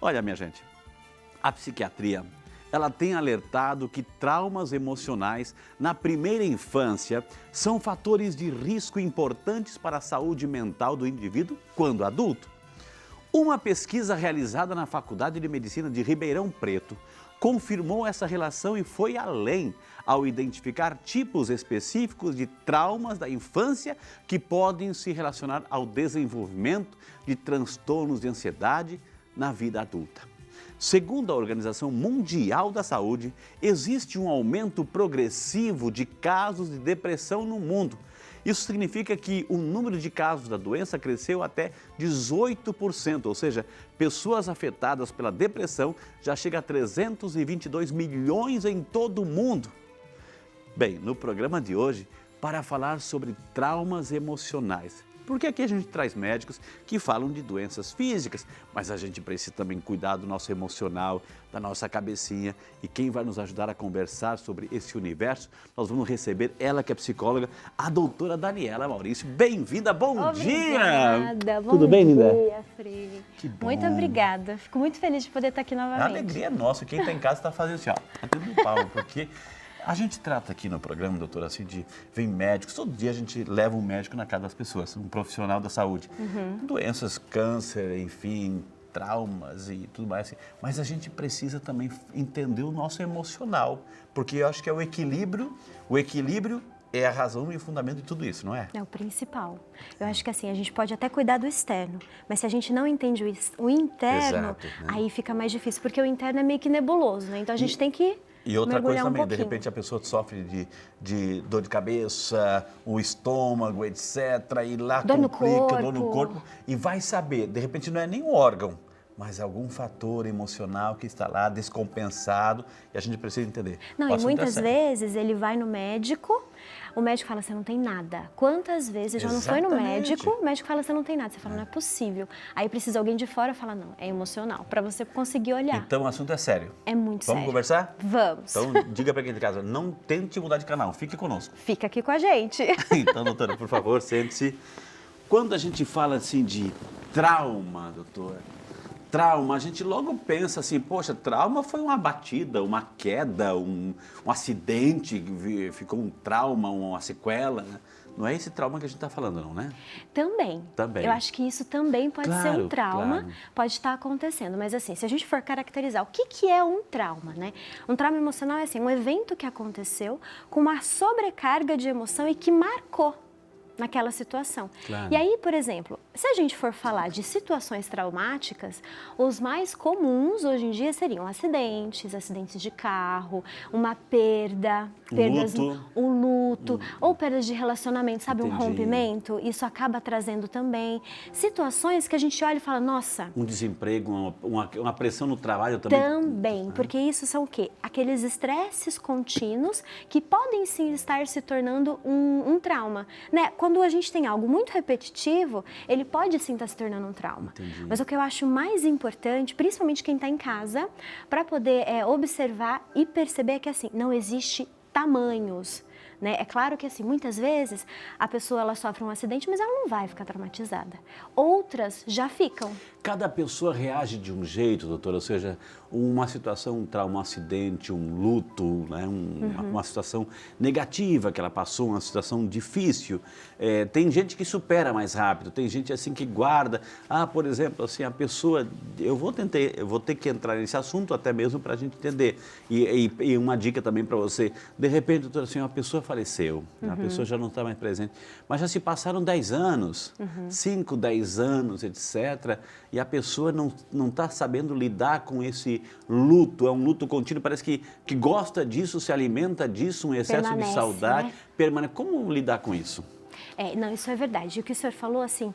Olha, minha gente, a psiquiatria, ela tem alertado que traumas emocionais na primeira infância são fatores de risco importantes para a saúde mental do indivíduo quando adulto. Uma pesquisa realizada na Faculdade de Medicina de Ribeirão Preto confirmou essa relação e foi além ao identificar tipos específicos de traumas da infância que podem se relacionar ao desenvolvimento de transtornos de ansiedade na vida adulta. Segundo a Organização Mundial da Saúde, existe um aumento progressivo de casos de depressão no mundo. Isso significa que o número de casos da doença cresceu até 18%, ou seja, pessoas afetadas pela depressão já chega a 322 milhões em todo o mundo. Bem, no programa de hoje, para falar sobre traumas emocionais, porque aqui a gente traz médicos que falam de doenças físicas, mas a gente precisa também cuidar do nosso emocional, da nossa cabecinha. E quem vai nos ajudar a conversar sobre esse universo, nós vamos receber ela que é psicóloga, a doutora Daniela Maurício. Bem-vinda, bom dia! Obrigada, Tudo bem, linda? Bom dia, Frei. Que bom. Muito obrigada, fico muito feliz de poder estar aqui novamente. A alegria é nossa, quem está em casa está fazendo assim, ó, batendo palma, porque a gente trata aqui no programa, doutora, assim, vem médicos, todo dia a gente leva um médico na casa das pessoas, um profissional da saúde. Doenças, câncer, enfim, traumas e tudo mais, assim. Mas a gente precisa também entender o nosso emocional, porque eu acho que é o equilíbrio é a razão e o fundamento de tudo isso, não é? É o principal. Eu acho que assim, a gente pode até cuidar do externo, mas se a gente não entende o interno, Exato, né? aí fica mais difícil, porque o interno é meio que nebuloso, né? Então a gente tem que E outra coisa mergulhar um também, de pouquinho. repente a pessoa sofre de dor de cabeça, o estômago, etc. E lá Dor no complica, dor no corpo. corpo. E vai saber, de repente não é nem um órgão, mas algum fator emocional que está lá descompensado e a gente precisa entender. Não, O e assunto é muitas sério. vezes ele vai no médico, o médico fala, você não tem nada. Quantas vezes já não foi no Exatamente. médico, o médico fala, você não tem nada. Você fala, não é possível. Aí precisa alguém de fora falar, não, é emocional, para você conseguir olhar. Então o assunto é sério. É muito sério. Vamos conversar? Vamos. Então diga para quem está em casa, não tente mudar de canal, fique conosco. Fica aqui com a gente. Então, doutora, por favor, sente-se. Quando a gente fala assim de trauma, doutora, trauma, a gente logo pensa assim, poxa, trauma foi uma batida, uma queda, um acidente, ficou um trauma, uma sequela, né? Não é esse trauma que a gente está falando, não, né? Também. Também. Eu acho que isso também pode ser Claro, um trauma, claro. pode estar acontecendo. Mas assim, se a gente for caracterizar o que é um trauma, né? Um trauma emocional é assim, um evento que aconteceu com uma sobrecarga de emoção e que marcou naquela situação. Claro. E aí, por exemplo, se a gente for falar de situações traumáticas, os mais comuns hoje em dia seriam acidentes de carro, uma perda, um luto, ou perdas de relacionamento, sabe, um Entendi. rompimento, isso acaba trazendo também situações que a gente olha e fala, nossa, Um desemprego, uma pressão no trabalho também. também, porque isso são o quê? Aqueles estresses contínuos que podem sim estar se tornando um trauma, né? Quando a gente tem algo muito repetitivo, ele pode sim estar se tornando um trauma. Entendi. Mas o que eu acho mais importante, principalmente quem está em casa, para poder observar e perceber é que assim, não existe tamanhos. Né? É claro que assim, muitas vezes a pessoa ela sofre um acidente, mas ela não vai ficar traumatizada. Outras já ficam. Cada pessoa reage de um jeito, doutora, ou seja, uma situação, um trauma, um acidente, um luto, né? Uma situação negativa que ela passou, uma situação difícil. Tem gente que supera mais rápido, tem gente assim que guarda. Por exemplo, assim, a pessoa, eu vou ter que entrar nesse assunto até mesmo para a gente entender. E uma dica também para você, de repente, doutora, assim, uma pessoa faleceu, a pessoa já não está mais presente, mas já se passaram 10 anos, 5, 10 anos, etc., e a pessoa não está sabendo lidar com esse luto, é um luto contínuo, parece que gosta disso, se alimenta disso, um excesso Permanece, de saudade, né? permanece. Como lidar com isso? Não, isso é verdade. O que o senhor falou, assim,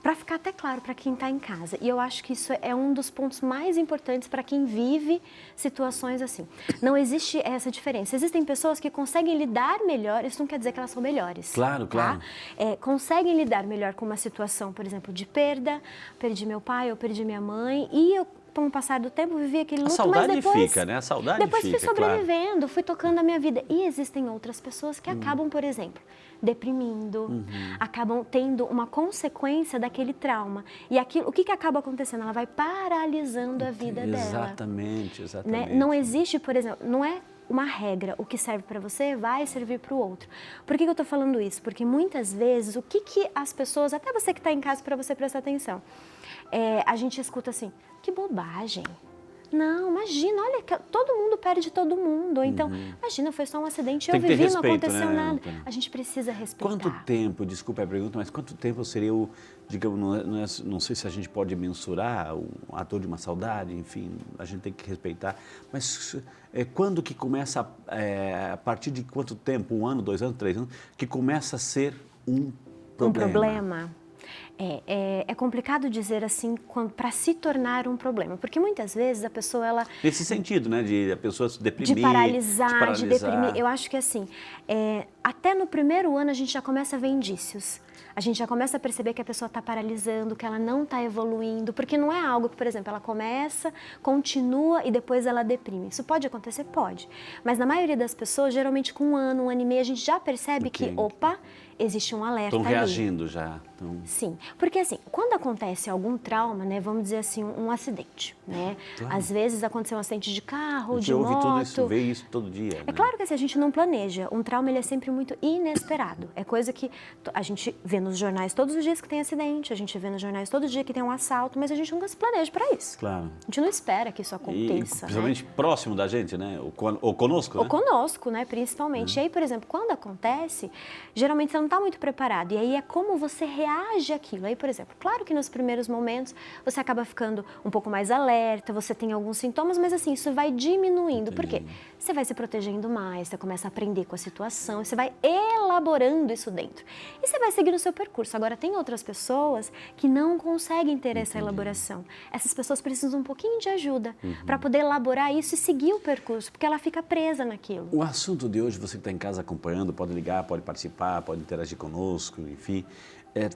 para ficar até claro para quem está em casa, e eu acho que isso é um dos pontos mais importantes para quem vive situações assim. Não existe essa diferença. Existem pessoas que conseguem lidar melhor, isso não quer dizer que elas são melhores. Claro, claro. Tá? Conseguem lidar melhor com uma situação, por exemplo, de perda, perdi meu pai, eu perdi minha mãe, e eu com o passar do tempo, vivi aquele A luto, saudade mas depois... fica, né? A saudade Depois fica, fui sobrevivendo, fui tocando a minha vida. E existem outras pessoas que acabam, por exemplo, deprimindo, acabam tendo uma consequência daquele trauma. E aquilo, o que acaba acontecendo? Ela vai paralisando a vida dela. Exatamente, exatamente. Né? Não existe, por exemplo, não é uma regra, o que serve para você vai servir para o outro. Por que eu estou falando isso? Porque muitas vezes, o que as pessoas, até você que está em casa, para você prestar atenção, a gente escuta assim, que bobagem. Não, imagina, olha, todo mundo perde todo mundo. Ou então, imagina, foi só um acidente, eu vivi, não aconteceu nada. A gente precisa respeitar. Quanto tempo, desculpa a pergunta, mas quanto tempo seria o, digamos, não sei se a gente pode mensurar o ator de uma saudade, enfim, a gente tem que respeitar, mas quando que começa, a partir de quanto tempo, 1 ano, 2 anos, 3 anos, que começa a ser um problema? Um problema. É complicado dizer assim para se tornar um problema, porque muitas vezes a pessoa, ela... Nesse sentido, né, de a pessoa se deprimir, de paralisar, de deprimir. Eu acho que assim, até no primeiro ano a gente já começa a ver indícios. A gente já começa a perceber que a pessoa está paralisando, que ela não está evoluindo, porque não é algo que, por exemplo, ela começa, continua e depois ela deprime. Isso pode acontecer? Pode. Mas na maioria das pessoas, geralmente com 1 ano, 1 ano e meio, a gente já percebe que, opa, existe um alerta ali. Estão reagindo já. Sim, porque assim, quando acontece algum trauma, né, vamos dizer assim, um acidente, né? Claro. Às vezes aconteceu um acidente de carro, de ouve moto. tudo isso, vê isso todo dia. É claro que assim, a gente não planeja. Um trauma, ele é sempre muito inesperado. É coisa que a gente vê nos jornais todos os dias que tem acidente, a gente vê nos jornais todo dia que tem um assalto, mas a gente nunca se planeja para isso. Claro. A gente não espera que isso aconteça. E principalmente próximo da gente, né? Ou conosco, né? Ou conosco, né? Principalmente. E aí, por exemplo, quando acontece, geralmente você não está muito preparado. E aí é como você reage àquilo. Aí, por exemplo, claro que nos primeiros momentos você acaba ficando um pouco mais alerta, você tem alguns sintomas, mas assim, isso vai diminuindo. Por quê? Você vai se protegendo mais, você começa a aprender com a situação, você vai elaborando isso dentro. E você vai seguir o seu percurso. Agora, tem outras pessoas que não conseguem ter essa elaboração. Essas pessoas precisam um pouquinho de ajuda para poder elaborar isso e seguir o percurso, porque ela fica presa naquilo. O assunto de hoje, você que está em casa acompanhando, pode ligar, pode participar, pode interagir conosco, enfim,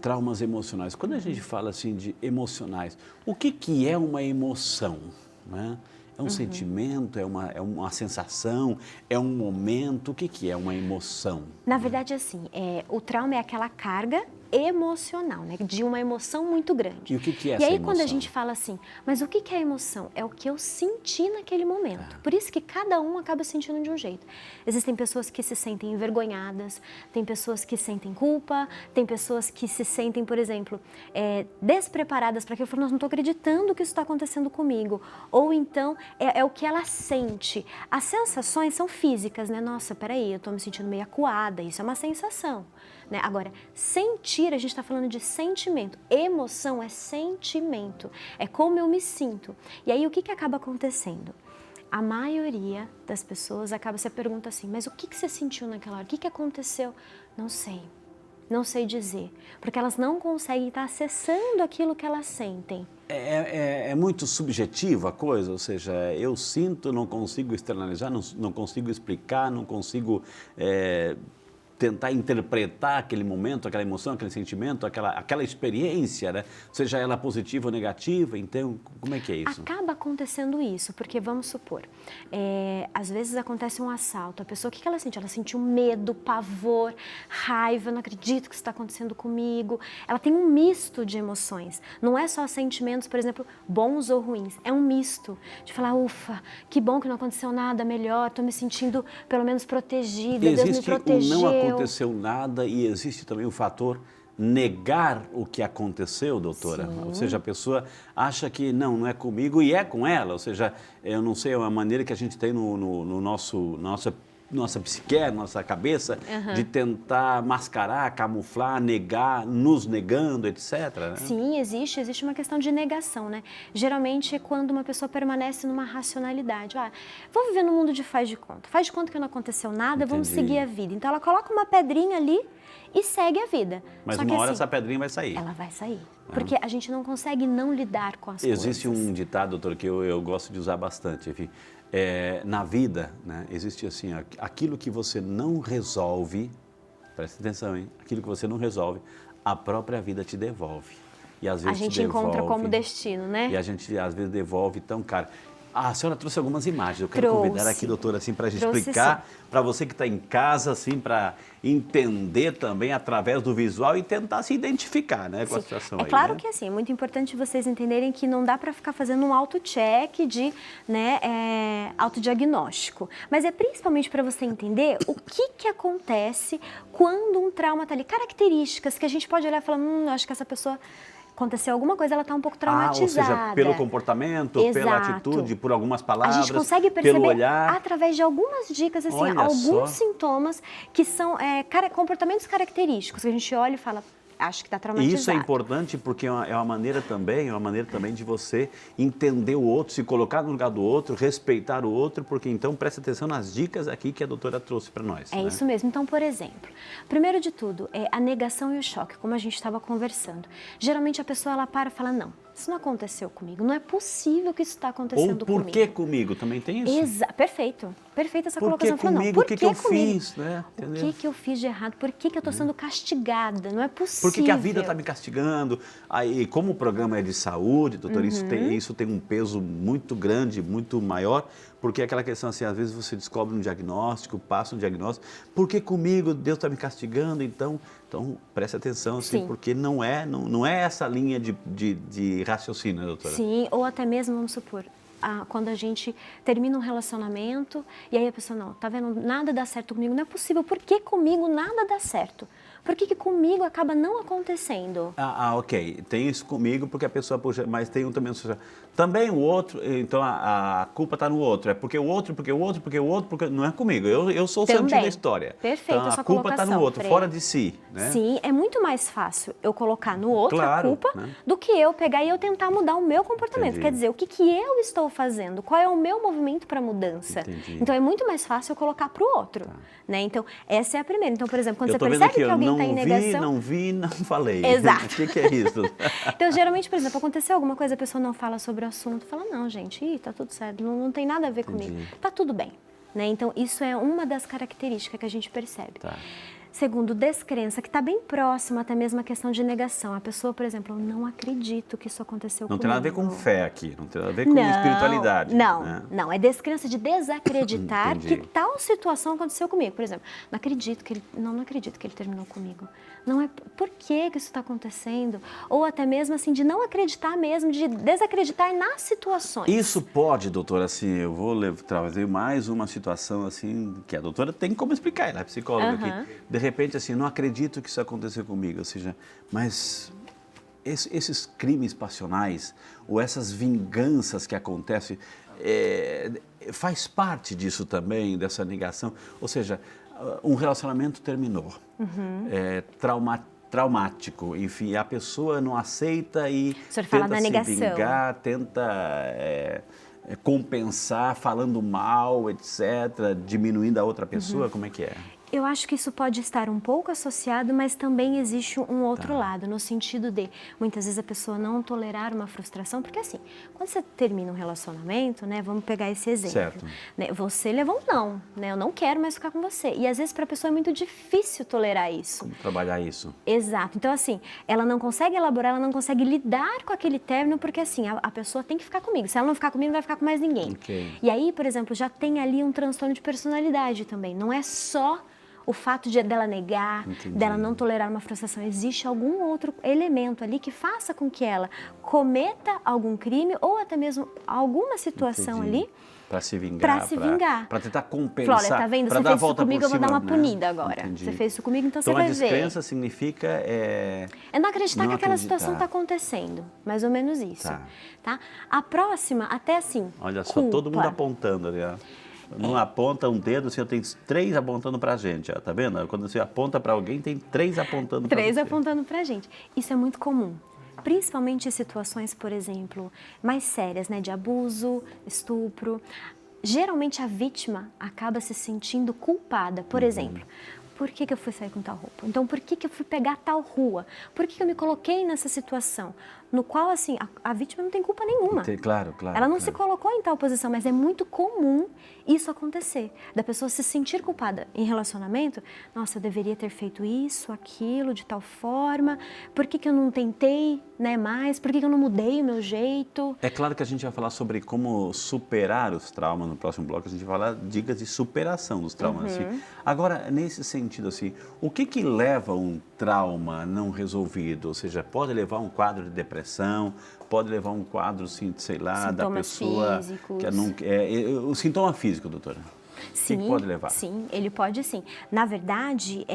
traumas emocionais. Quando a gente fala assim de emocionais, o que é uma emoção, né? É um sentimento, é uma sensação, é um momento, o que é uma emoção? Na verdade, assim, o trauma é aquela carga emocional, né? De uma emoção muito grande. E o que é essa emoção? E aí, emoção? quando a gente fala assim, mas o que é emoção? É o que eu senti naquele momento. Por isso que cada um acaba sentindo de um jeito. Existem pessoas que se sentem envergonhadas, tem pessoas que sentem culpa, tem pessoas que se sentem, por exemplo, despreparadas para aquilo. Eu falo, não estou acreditando que isso está acontecendo comigo. Ou então, é o que ela sente. As sensações são físicas, né? Nossa, peraí, eu estou me sentindo meio acuada, isso é uma sensação. Né? Agora, sentir, a gente está falando de sentimento. Emoção é sentimento, é como eu me sinto. E aí, o que acaba acontecendo? A maioria das pessoas acaba se pergunta assim, mas o que você sentiu naquela hora? O que aconteceu? Não sei. Não sei dizer, porque elas não conseguem estar acessando aquilo que elas sentem. É muito subjetiva a coisa, ou seja, eu sinto, não consigo externalizar, não consigo explicar, não consigo tentar interpretar aquele momento, aquela emoção, aquele sentimento, aquela experiência, né? Seja ela positiva ou negativa, então, como é que é isso? Acaba acontecendo isso, porque vamos supor, às vezes acontece um assalto, a pessoa, o que ela sente? Ela sentiu medo, pavor, raiva, não acredito que isso está acontecendo comigo. Ela tem um misto de emoções, não é só sentimentos, por exemplo, bons ou ruins, é um misto de falar, ufa, que bom que não aconteceu nada, melhor, estou me sentindo pelo menos protegida, Deus me protegeu. Não aconteceu nada e existe também o fator negar o que aconteceu, doutora. Sim. Ou seja, a pessoa acha que não é comigo e é com ela. Ou seja, eu não sei, é uma maneira que a gente tem no nossa psique, nossa cabeça, de tentar mascarar, camuflar, negar, nos negando, etc. Né? Sim, existe uma questão de negação, né? Geralmente é quando uma pessoa permanece numa racionalidade. Vou viver no mundo de faz de conta que não aconteceu nada, vamos seguir a vida. Então ela coloca uma pedrinha ali e segue a vida. Mas Só uma que, hora assim, essa pedrinha vai sair. Ela vai sair, porque a gente não consegue não lidar com as coisas. Existe um ditado, doutor, que eu gosto de usar bastante, enfim. Na vida, né, existe assim, aquilo que você não resolve, presta atenção, hein? Aquilo que você não resolve, a própria vida te devolve. e às A vezes gente te encontra como devolve. destino, né? E a gente às vezes devolve tão caro. A senhora trouxe algumas imagens. Eu quero convidar aqui, doutora, assim, para a gente explicar para você que está em casa, assim, para entender também através do visual e tentar se identificar, né, com a situação aí. É claro né? que assim, é muito importante vocês entenderem que não dá para ficar fazendo um auto-check de, né, autodiagnóstico. Mas é principalmente para você entender o que acontece quando um trauma está ali. Características que a gente pode olhar e falar, acho que essa pessoa... aconteceu alguma coisa, ela está um pouco traumatizada. Ou seja, pelo comportamento, pela atitude, por algumas palavras, a gente consegue pelo perceber olhar. através de algumas dicas, assim, Olha alguns só. sintomas que são comportamentos característicos, que a gente olha e fala, acho que está traumatizado. E isso é importante porque é uma maneira também de você entender o outro, se colocar no lugar do outro, respeitar o outro, porque então presta atenção nas dicas aqui que a doutora trouxe para nós. É isso mesmo. Então, por exemplo, primeiro de tudo, é a negação e o choque, como a gente estava conversando. Geralmente a pessoa ela para e fala, não, isso não aconteceu comigo, não é possível que isso está acontecendo comigo. Ou por que comigo? Também tem isso? Perfeito. Perfeita essa colocação. Por que comigo? O que eu fiz? Né? O que eu fiz de errado? Por que eu estou sendo castigada? Não é possível. Por que a vida está me castigando? Aí, como o programa é de saúde, doutor, isso tem um peso muito grande, muito maior, porque é aquela questão assim, às vezes você descobre um diagnóstico, passa um diagnóstico, por que comigo Deus está me castigando? Então preste atenção, assim, porque não é essa linha de raciocínio, doutora. Sim, ou até mesmo, vamos supor, quando a gente termina um relacionamento e aí a pessoa, não, tá vendo, nada dá certo comigo, não é possível, por que comigo nada dá certo? Por que comigo acaba não acontecendo? Ok, tem isso comigo porque a pessoa puxa, mas tem um também o outro, então a culpa está no outro, é porque o outro, porque não é comigo, eu sou o santinho da história. Perfeito, então, essa a culpa está no outro, fora de si, né? Sim, é muito mais fácil eu colocar no outro a culpa, né? do que eu pegar e eu tentar mudar o meu comportamento. Entendi. Quer dizer, o que eu estou fazendo? Qual é o meu movimento para mudança? Entendi. Então é muito mais fácil eu colocar para o outro, né? Então essa é a primeira. Então, por exemplo, quando eu você tô percebe que alguém está em negação, não vi, não falei. Exato. O que é isso? Então, geralmente, por exemplo, aconteceu alguma coisa, a pessoa não fala sobre o assunto, fala, não, gente, tá tudo certo, não tem nada a ver comigo, tá tudo bem, né? Então, isso é uma das características que a gente percebe. Tá. Segundo, descrença, que está bem próximo até mesmo a questão de negação. A pessoa, por exemplo, eu não acredito que isso aconteceu comigo. Não tem nada a ver com fé aqui, não tem nada a ver com espiritualidade. Não, é descrença de desacreditar que tal situação aconteceu comigo. Por exemplo, não acredito que ele terminou comigo. Não é por que isso está acontecendo? Ou até mesmo assim, de não acreditar mesmo, de desacreditar nas situações. Isso pode, doutora, assim, eu vou trazer mais uma situação assim, que a doutora tem como explicar, ela é psicóloga aqui. De repente, assim, não acredito que isso aconteceu comigo, ou seja, mas esses crimes passionais ou essas vinganças que acontecem, faz parte disso também, dessa negação, ou seja, um relacionamento terminou, traumático, enfim, a pessoa não aceita e tenta se vingar, tenta compensar falando mal, etc., diminuindo a outra pessoa, como é que é? Eu acho que isso pode estar um pouco associado, mas também existe um outro lado, no sentido de, muitas vezes a pessoa não tolerar uma frustração, porque assim, quando você termina um relacionamento, né, vamos pegar esse exemplo, certo. Né, você levou um não, né, eu não quero mais ficar com você, e às vezes para a pessoa é muito difícil tolerar isso. Como trabalhar isso. Exato, então assim, ela não consegue elaborar, ela não consegue lidar com aquele término, porque assim, a pessoa tem que ficar comigo, se ela não ficar comigo, não vai ficar com mais ninguém. Okay. E aí, por exemplo, já tem ali um transtorno de personalidade também, não é só o fato dela negar, dela não tolerar uma frustração, existe algum outro elemento ali que faça com que ela cometa algum crime ou até mesmo alguma situação ali para se vingar, para tentar compensar. Olha, tá vendo? Você fez isso comigo, eu vou dar uma punida agora. Você fez isso comigo, então você vai ver. Então a descrença significa é não acreditar que aquela situação está acontecendo, mais ou menos isso. Tá? A próxima, até assim, olha só, todo mundo apontando ali, ó. Não aponta um dedo, assim, eu tenho 3 apontando pra gente, ó, tá vendo? Quando você aponta pra alguém, tem 3 apontando pra você. 3 apontando pra gente. Isso é muito comum, principalmente em situações, por exemplo, mais sérias, né, de abuso, estupro. Geralmente a vítima acaba se sentindo culpada, por exemplo. Por que eu fui sair com tal roupa? Então, por que eu fui pegar tal rua? Por que eu me coloquei nessa situação? no qual, assim, a vítima não tem culpa nenhuma. Claro, claro. Ela não claro. se colocou em tal posição, mas é muito comum isso acontecer, da pessoa se sentir culpada em relacionamento. Nossa, eu deveria ter feito isso, aquilo, de tal forma, por que eu não tentei, né, mais, por que eu não mudei o meu jeito? É claro que a gente vai falar sobre como superar os traumas no próximo bloco, a gente vai falar dicas de superação dos traumas. Assim. Agora, nesse sentido, assim, o que leva um trauma não resolvido? Ou seja, pode levar a um quadro de depressão, pode levar a um quadro, assim, sei lá, Sintomas da pessoa... físicos. O sintoma físico, doutora. Sim, o que pode levar? Sim, ele pode sim. Na verdade,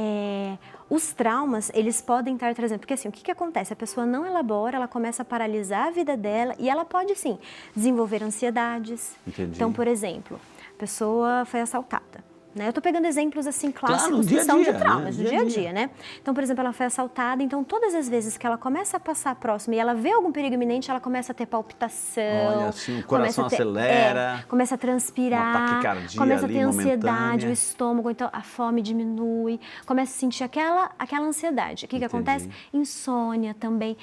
os traumas, eles podem estar trazendo... Porque assim, o que acontece? A pessoa não elabora, ela começa a paralisar a vida dela e ela pode sim desenvolver ansiedades. Entendi. Então, por exemplo, a pessoa foi assaltada. Né? Eu estou pegando exemplos assim clássicos Claro, dia que são a dia, de traumas, né? do dia a dia, né? Então, por exemplo, ela foi assaltada, então todas as vezes que ela começa a passar próximo e ela vê algum perigo iminente, ela começa a ter palpitação. Olha, assim, o coração acelera. Começa a transpirar, uma taquicardia começa a ali, ter ansiedade, momentânea. o estômago, então a fome diminui, começa a sentir aquela ansiedade. O que acontece? Insônia também.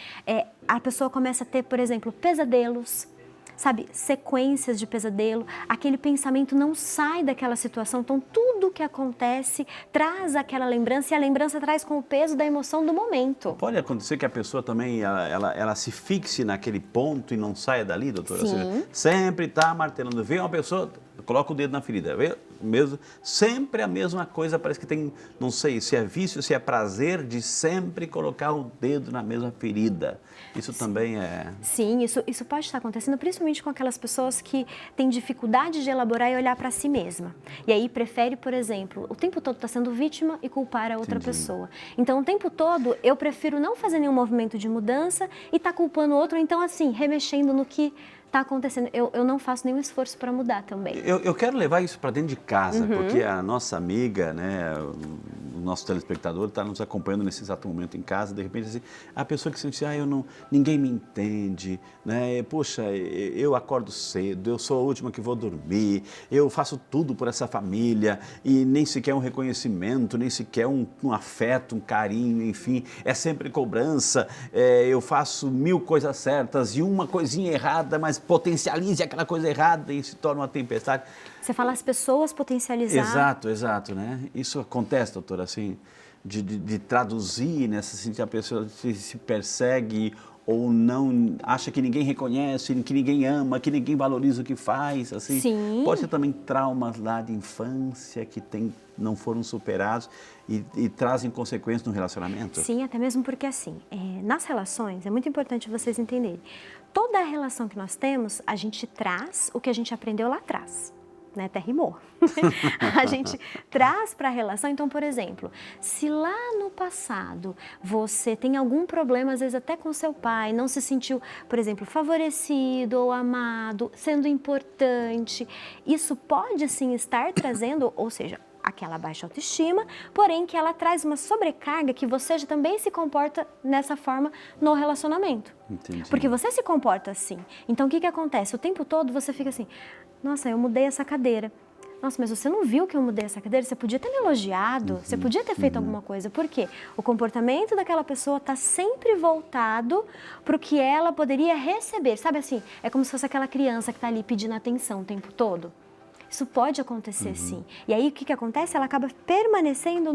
A pessoa começa a ter, por exemplo, pesadelos. Sabe, sequências de pesadelo, aquele pensamento não sai daquela situação, então tudo que acontece traz aquela lembrança e a lembrança traz com o peso da emoção do momento. Pode acontecer que a pessoa também, ela se fixe naquele ponto e não saia dali, doutora? Sim. Ou seja, sempre está martelando, vê uma pessoa, coloca o dedo na ferida, vê? Mesmo, sempre a mesma coisa, parece que tem, não sei se é vício, se é prazer de sempre colocar o dedo na mesma ferida. Isso também é... Sim, isso pode estar acontecendo principalmente com aquelas pessoas que têm dificuldade de elaborar e olhar para si mesma. E aí prefere, por exemplo, o tempo todo estar sendo vítima e culpar a outra pessoa. Então, o tempo todo, eu prefiro não fazer nenhum movimento de mudança e estar culpando o outro, então assim, remexendo no que está acontecendo. Eu não faço nenhum esforço para mudar também. Eu quero levar isso para dentro de casa, porque a nossa amiga, né, o nosso telespectador está nos acompanhando nesse exato momento em casa, de repente assim, a pessoa que sente, ninguém me entende, né, poxa, eu acordo cedo, eu sou a última que vou dormir, eu faço tudo por essa família e nem sequer um reconhecimento, nem sequer um afeto, um carinho, enfim, é sempre cobrança, eu faço 1000 coisas certas e uma coisinha errada, mas potencialize aquela coisa errada e se torna uma tempestade. Você fala as pessoas potencializar. Exato, né? Isso acontece, doutora, assim, de traduzir nessa sentido, a pessoa se persegue ou não, acha que ninguém reconhece, que ninguém ama, que ninguém valoriza o que faz, assim. Sim. Pode ser também traumas lá de infância que não foram superados e trazem consequências no relacionamento? Sim, até mesmo porque assim, nas relações, é muito importante vocês entenderem, toda a relação que nós temos, a gente traz o que a gente aprendeu lá atrás. Né, até rimou. A gente traz para a relação, então, por exemplo, se lá no passado você tem algum problema, às vezes até com seu pai, não se sentiu, por exemplo, favorecido ou amado, sendo importante, isso pode sim estar trazendo, ou seja, aquela baixa autoestima, porém que ela traz uma sobrecarga que você já também se comporta nessa forma no relacionamento. Entendi. Porque você se comporta assim. Então, o que acontece? O tempo todo você fica assim, nossa, eu mudei essa cadeira. Nossa, mas você não viu que eu mudei essa cadeira? Você podia ter me elogiado, você podia ter feito alguma coisa. Por quê? O comportamento daquela pessoa está sempre voltado para o que ela poderia receber. Sabe assim, é como se fosse aquela criança que está ali pedindo atenção o tempo todo. Isso pode acontecer, sim. E aí, o que acontece? Ela acaba permanecendo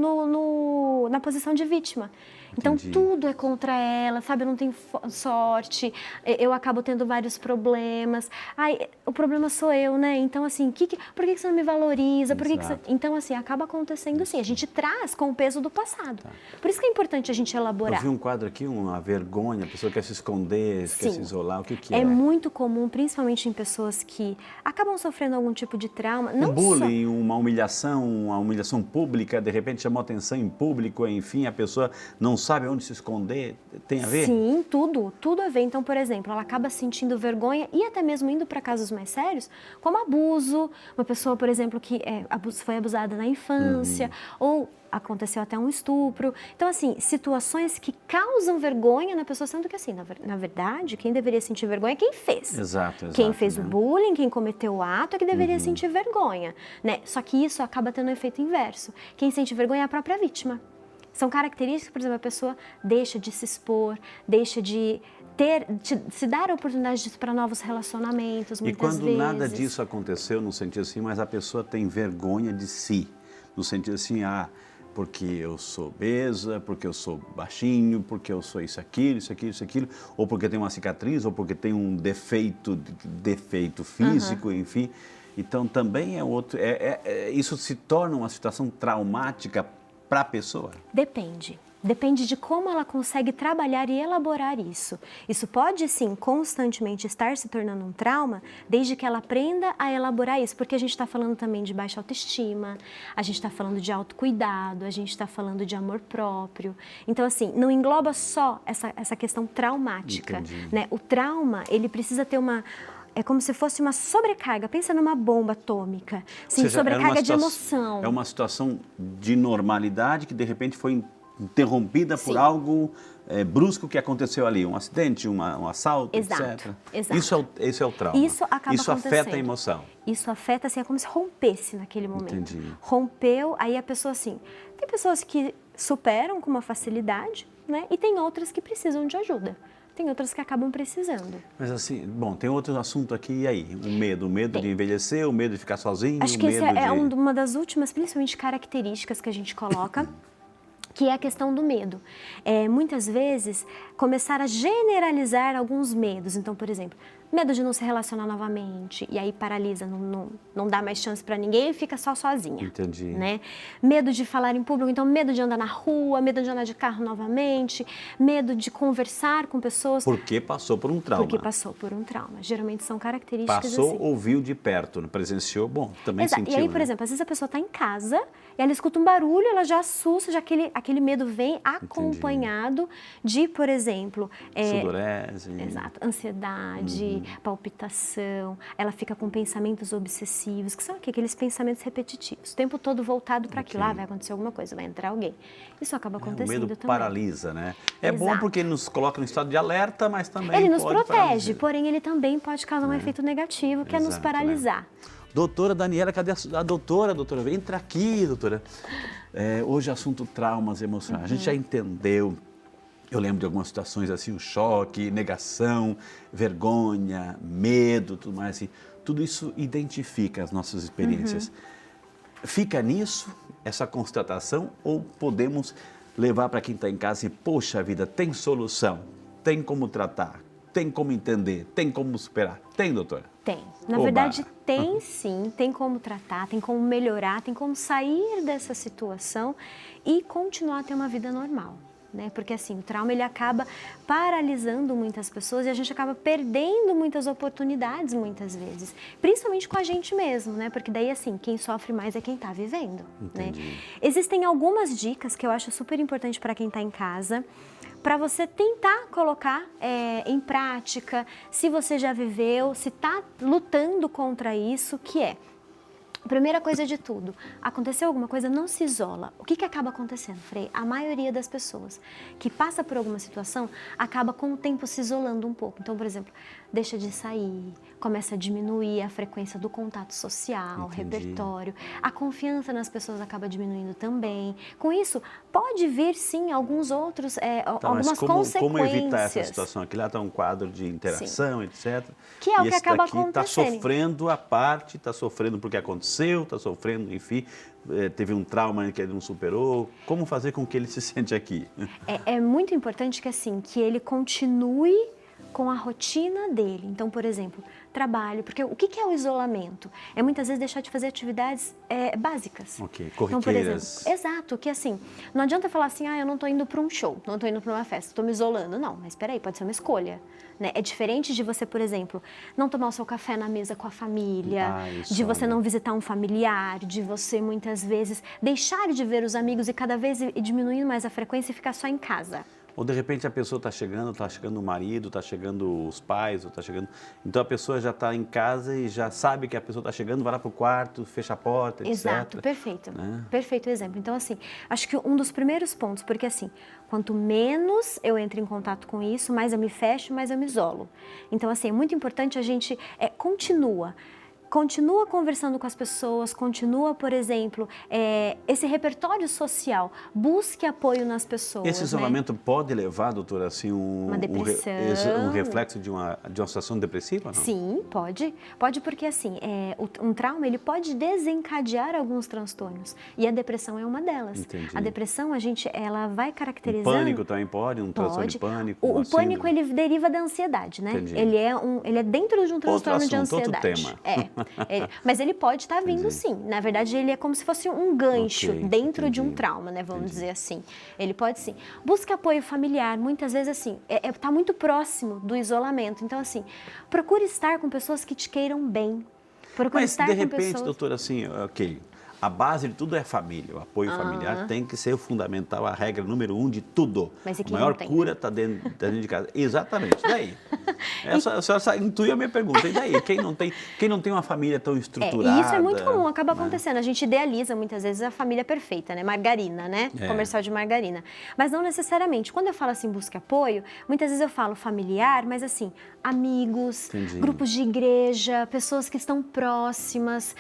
na posição de vítima. Então, tudo é contra ela, sabe? Eu não tenho sorte, eu acabo tendo vários problemas. Ai, o problema sou eu, né? Então, assim, por que você não me valoriza? Por que você... Então, assim, acaba acontecendo sim. A gente traz com o peso do passado. Por isso que é importante a gente elaborar. Eu vi um quadro aqui, uma vergonha, a pessoa quer se esconder, quer se isolar, o que é? É muito comum, principalmente em pessoas que acabam sofrendo algum tipo de trauma. Não bullying, uma humilhação pública, de repente chamou atenção em público, enfim, a pessoa não sabe onde se esconder, tem a ver? Sim, tudo a ver. Então, por exemplo, ela acaba sentindo vergonha e até mesmo indo para casos mais sérios, como abuso, uma pessoa, por exemplo, que foi abusada na infância, ou aconteceu até um estupro. Então, assim, situações que causam vergonha na pessoa, sendo que, assim, na verdade, quem deveria sentir vergonha é quem fez. Exato. Quem fez o bullying, quem cometeu o ato é que deveria sentir vergonha, né? Só que isso acaba tendo um efeito inverso. Quem sente vergonha é a própria vítima. São características, por exemplo, a pessoa deixa de se expor, deixa de se dar a oportunidade para novos relacionamentos, muitas vezes. E quando nada disso aconteceu, no sentido assim, mas a pessoa tem vergonha de si, no sentido assim, porque eu sou obesa, porque eu sou baixinho, porque eu sou isso, aquilo, ou porque tem uma cicatriz, ou porque tem um defeito físico, enfim. Então também é outro, isso se torna uma situação traumática para a pessoa? Depende. Depende de como ela consegue trabalhar e elaborar isso. Isso pode, sim, constantemente estar se tornando um trauma, desde que ela aprenda a elaborar isso, porque a gente está falando também de baixa autoestima, a gente está falando de autocuidado, a gente está falando de amor próprio. Então, assim, não engloba só essa questão traumática, né? O trauma, ele precisa ter é como se fosse uma sobrecarga. Pensa numa bomba atômica, sim, sobrecarga de emoção. É uma situação de normalidade que, de repente, foi interrompida por algo brusco que aconteceu ali, um acidente, um assalto, etc. Exato. Isso é o trauma. Isso afeta a emoção. Isso afeta, assim, é como se rompesse naquele momento. Entendi. Rompeu, aí a pessoa, assim, tem pessoas que superam com uma facilidade, né? E tem outras que precisam de ajuda. Tem outras que acabam precisando. Mas assim, bom, tem outro assunto aqui, e aí? O medo de envelhecer, o medo de ficar sozinho, Acho que essa é uma das últimas, principalmente, características que a gente coloca, que é a questão do medo. Muitas vezes, começar a generalizar alguns medos. Então, por exemplo, medo de não se relacionar novamente, e aí paralisa, não dá mais chance para ninguém e fica só sozinha. Entendi. Né? Medo de falar em público, então medo de andar na rua, medo de andar de carro novamente, medo de conversar com pessoas. Porque passou por um trauma. Porque passou por um trauma. Geralmente são características Passou, assim. Ouviu de perto, presenciou, bom, também sentiu. E aí, por exemplo, às vezes a pessoa está em casa e ela escuta um barulho, ela já assusta, já aquele medo vem acompanhado de, por exemplo... sudorese. Exato. Ansiedade, palpitação, ela fica com pensamentos obsessivos, que são aqueles pensamentos repetitivos, o tempo todo voltado para aquilo, vai acontecer alguma coisa, vai entrar alguém. Isso acaba acontecendo o medo também. Paralisa, né? É bom porque ele nos coloca no estado de alerta, mas também ele nos pode protege, paralisar. porém ele também pode causar um efeito negativo, que é nos paralisar. Doutora Daniela, cadê a doutora? Doutora, entra aqui, doutora. Hoje assunto traumas emocionais. A gente já entendeu. Eu lembro de algumas situações assim, o choque, negação, vergonha, medo, tudo mais assim. Tudo isso identifica as nossas experiências. Fica nisso, essa constatação, ou podemos levar para quem está em casa e, poxa vida, tem solução, tem como tratar, tem como entender, tem como superar? Tem, doutora? Tem. Na verdade, tem sim, tem como tratar, tem como melhorar, tem como sair dessa situação e continuar a ter uma vida normal. Né? Porque assim, o trauma ele acaba paralisando muitas pessoas e a gente acaba perdendo muitas oportunidades muitas vezes, principalmente com a gente mesmo, né? Porque daí assim, quem sofre mais é quem está vivendo. Né? Existem algumas dicas que eu acho super importante para quem está em casa, para você tentar colocar em prática, se você já viveu, se está lutando contra isso, que é... Primeira coisa de tudo, aconteceu alguma coisa, não se isola. O que acaba acontecendo, Frei? A maioria das pessoas que passa por alguma situação acaba com o tempo se isolando um pouco. Então, por exemplo, deixa de sair, começa a diminuir a frequência do contato social, repertório. A confiança nas pessoas acaba diminuindo também. Com isso, pode vir sim alguns outros, algumas consequências. Como evitar essa situação? Aqui lá está um quadro de interação, etc. Que é o que acaba acontecendo. Está sofrendo a parte, está sofrendo porque aconteceu, está sofrendo, enfim, teve um trauma que ele não superou. Como fazer com que ele se sente aqui? É muito importante que, assim, que ele continue com a rotina dele. Então, por exemplo, trabalho, porque o que é o isolamento? É muitas vezes deixar de fazer atividades básicas. Ok, corriqueiras. Então, por exemplo, exato, que assim, não adianta falar assim, eu não estou indo para um show, não estou indo para uma festa, estou me isolando. Não, mas espera aí, pode ser uma escolha. Né? É diferente de você, por exemplo, não tomar o seu café na mesa com a família, de você não visitar um familiar, de você muitas vezes deixar de ver os amigos e cada vez ir diminuindo mais a frequência e ficar só em casa. Ou de repente a pessoa está chegando o marido, está chegando os pais, ou está chegando... Então a pessoa já está em casa e já sabe que a pessoa está chegando, vai lá para o quarto, fecha a porta, etc. Exato, perfeito. Perfeito exemplo. Então, assim, acho que um dos primeiros pontos, porque assim, quanto menos eu entro em contato com isso, mais eu me fecho, mais eu me isolo. Então, assim, é muito importante a gente continua. continua conversando com as pessoas, continua, por exemplo, esse repertório social, busque apoio nas pessoas. Esse isolamento, né, pode levar, doutora, assim, uma depressão. Um reflexo de uma situação depressiva, não? Sim, pode. Pode porque, assim, um trauma, ele pode desencadear alguns transtornos. E a depressão é uma delas. Entendi. A depressão, ela vai caracterizando... O pânico também pode? Um transtorno de pânico? O pânico, ele deriva da ansiedade, né? Entendi. Ele é dentro de um transtorno de ansiedade. Outro tema. Mas ele pode estar vindo, sim. Na verdade, ele é como se fosse um gancho dentro de um trauma, né? Vamos dizer assim. Ele pode, sim. Busca apoio familiar. Muitas vezes, assim, tá muito próximo do isolamento. Então, assim, procure estar com pessoas que te queiram bem. Procure Mas, estar de com repente, pessoas... doutora, assim, a base de tudo é família. O apoio familiar tem que ser o fundamental, a regra número 1 de tudo. Mas e quem a maior não tem? cura está dentro de casa. Exatamente. E daí? A senhora intuiu a minha pergunta. E daí? Quem não tem uma família tão estruturada? E isso é muito comum, acaba acontecendo. A gente idealiza muitas vezes a família perfeita, né? Margarina, né? Comercial de margarina. Mas não necessariamente. Quando eu falo assim, busque apoio, muitas vezes eu falo familiar, mas assim, amigos, grupos de igreja, pessoas que estão próximas,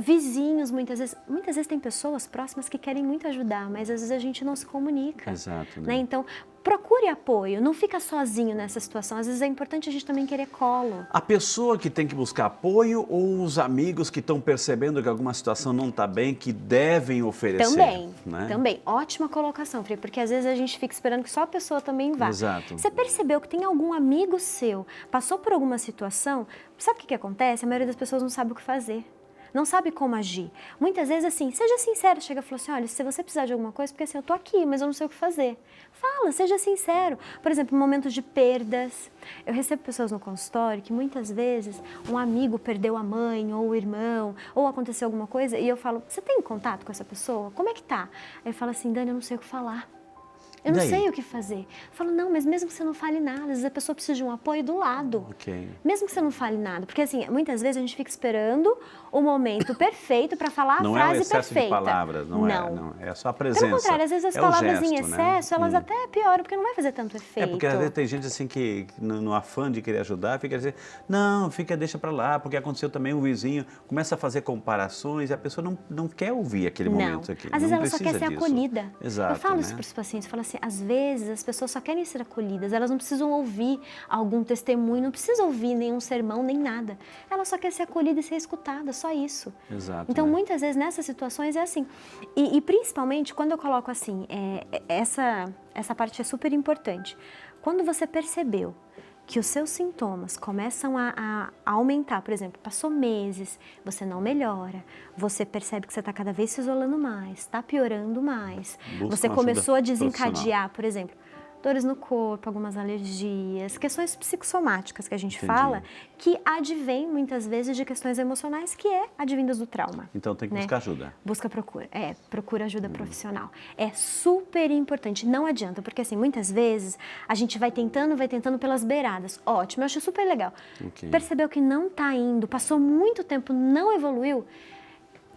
vizinhos, muitas vezes tem pessoas próximas que querem muito ajudar, mas às vezes a gente não se comunica. Exato. Né? Então, procure apoio, não fica sozinho nessa situação. Às vezes é importante a gente também querer colo. A pessoa que tem que buscar apoio ou os amigos que estão percebendo que alguma situação não está bem, que devem oferecer? Também. Ótima colocação, Frei, porque às vezes a gente fica esperando que só a pessoa também vá. Exato. Você percebeu que tem algum amigo seu, passou por alguma situação, sabe o que acontece? A maioria das pessoas não sabe o que fazer. Não sabe como agir. Muitas vezes, assim, seja sincero, chega e fala assim, olha, se você precisar de alguma coisa, porque assim, eu tô aqui, mas eu não sei o que fazer. Fala, seja sincero. Por exemplo, em momentos de perdas. Eu recebo pessoas no consultório que muitas vezes um amigo perdeu a mãe ou o irmão, ou aconteceu alguma coisa, e eu falo, você tem contato com essa pessoa? Como é que tá? Aí eu falo assim, Dani, eu não sei o que falar. Eu não sei o que fazer. Eu falo, não, mas mesmo que você não fale nada, às vezes a pessoa precisa de um apoio do lado. Mesmo que você não fale nada. Porque assim, muitas vezes a gente fica esperando o momento perfeito para falar a frase perfeita. Não é o excesso de palavras, não. É só a presença. Pelo contrário, às vezes as palavras em excesso, elas até pioram, porque não vai fazer tanto efeito. Porque às vezes tem gente assim que, no afã de querer ajudar, fica dizendo, não, deixa para lá, porque aconteceu também um vizinho, começa a fazer comparações e a pessoa não quer ouvir aquele momento aqui. Às vezes ela só quer ser acolhida. Exato. Eu falo isso para os pacientes, eu falo assim, às vezes as pessoas só querem ser acolhidas, elas não precisam ouvir algum testemunho, não precisam ouvir nenhum sermão, nem nada. Ela só quer ser acolhida e ser escutada, só isso. Exato. Então, muitas vezes, nessas situações é assim. E principalmente, quando eu coloco assim, essa parte é super importante. Quando você percebeu que os seus sintomas começam a aumentar, por exemplo, passou meses, você não melhora, você percebe que você está cada vez se isolando mais, está piorando mais, você começou a desencadear, por exemplo, dores no corpo, algumas alergias, questões psicossomáticas que a gente fala, que advêm muitas vezes de questões emocionais que advindas do trauma. Então tem que buscar ajuda. Procura ajuda profissional. É super importante, não adianta, porque assim, muitas vezes a gente vai tentando pelas beiradas. Ótimo, eu acho super legal. Percebeu que não está indo, passou muito tempo, não evoluiu,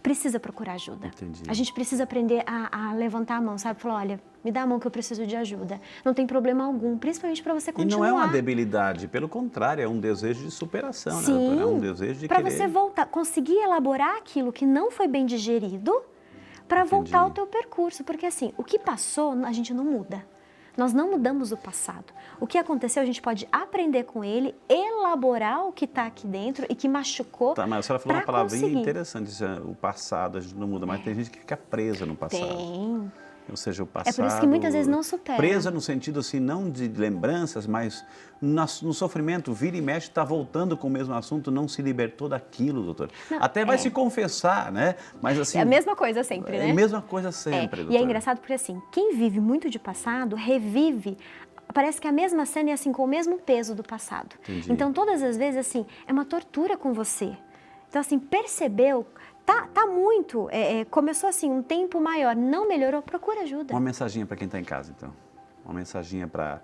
precisa procurar ajuda. A gente precisa aprender a levantar a mão, sabe? Falar, olha, me dá a mão que eu preciso de ajuda. Não tem problema algum, principalmente para você continuar. E não é uma debilidade, pelo contrário, é um desejo de superação, Sim, né, doutora? É um desejo de para você voltar, conseguir elaborar aquilo que não foi bem digerido para voltar ao teu percurso. Porque assim, o que passou, a gente não muda. Nós não mudamos o passado. O que aconteceu, a gente pode aprender com ele, elaborar o que está aqui dentro e que machucou. Tá, mas a senhora falou uma palavrinha interessante, o passado a gente não muda, mas tem gente que fica presa no passado. Tem. Ou seja, o passado... É por isso que muitas vezes não supera. Presa no sentido assim, não de lembranças, mas no sofrimento, vira e mexe, está voltando com o mesmo assunto, não se libertou daquilo, doutor. Não, até vai se confessar, né? Mas assim... É a mesma coisa sempre, né? É a mesma coisa sempre, doutor. E é engraçado porque assim, quem vive muito de passado, revive... Parece que a mesma cena é assim, com o mesmo peso do passado. Então, todas as vezes, assim, é uma tortura com você. Então, assim, percebeu... Tá muito, começou assim, um tempo maior, não melhorou, procura ajuda. Uma mensaginha para quem está em casa, então. Uma mensaginha para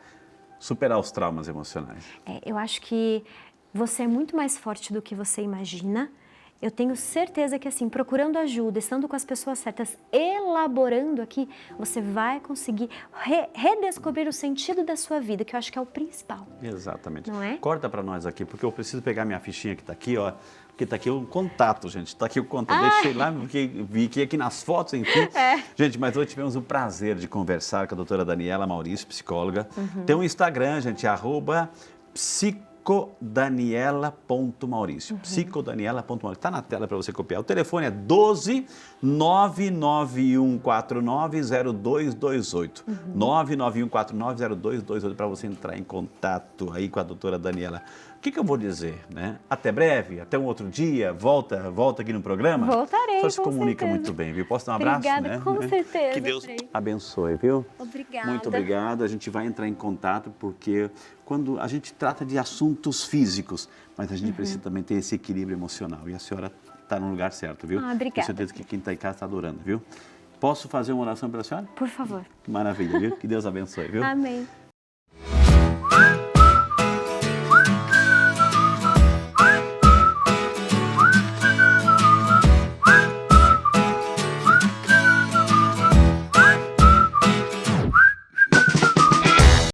superar os traumas emocionais. Eu acho que você é muito mais forte do que você imagina. Eu tenho certeza que assim, procurando ajuda, estando com as pessoas certas, elaborando aqui, você vai conseguir redescobrir o sentido da sua vida, que eu acho que é o principal. Exatamente. Não é? Corta para nós aqui, porque eu preciso pegar minha fichinha que está aqui, ó. porque está aqui o contato, gente. Está aqui o contato. Deixei lá, porque vi que aqui nas fotos, enfim. Gente, mas hoje tivemos o prazer de conversar com a doutora Daniela Maurício, psicóloga. Tem um Instagram, gente, @psicodaniela.maurício. Psicodaniela.maurício. Está na tela para você copiar. O telefone é 12 991490228. 991490228 para você entrar em contato aí com a doutora Daniela. O que eu vou dizer, né? Até breve, até um outro dia, volta aqui no programa. Voltarei, Só se com comunica certeza. muito bem, viu? Posso dar um abraço, Obrigada, né? com certeza, Que Deus Frei. abençoe, viu? Obrigada. Muito obrigado. A gente vai entrar em contato porque quando a gente trata de assuntos físicos, mas a gente precisa também ter esse equilíbrio emocional. E a senhora está no lugar certo, viu? Obrigada. Tenho certeza que quem está em casa está adorando, viu? Posso fazer uma oração pela senhora? Por favor. Maravilha, viu? Que Deus abençoe, viu? Amém.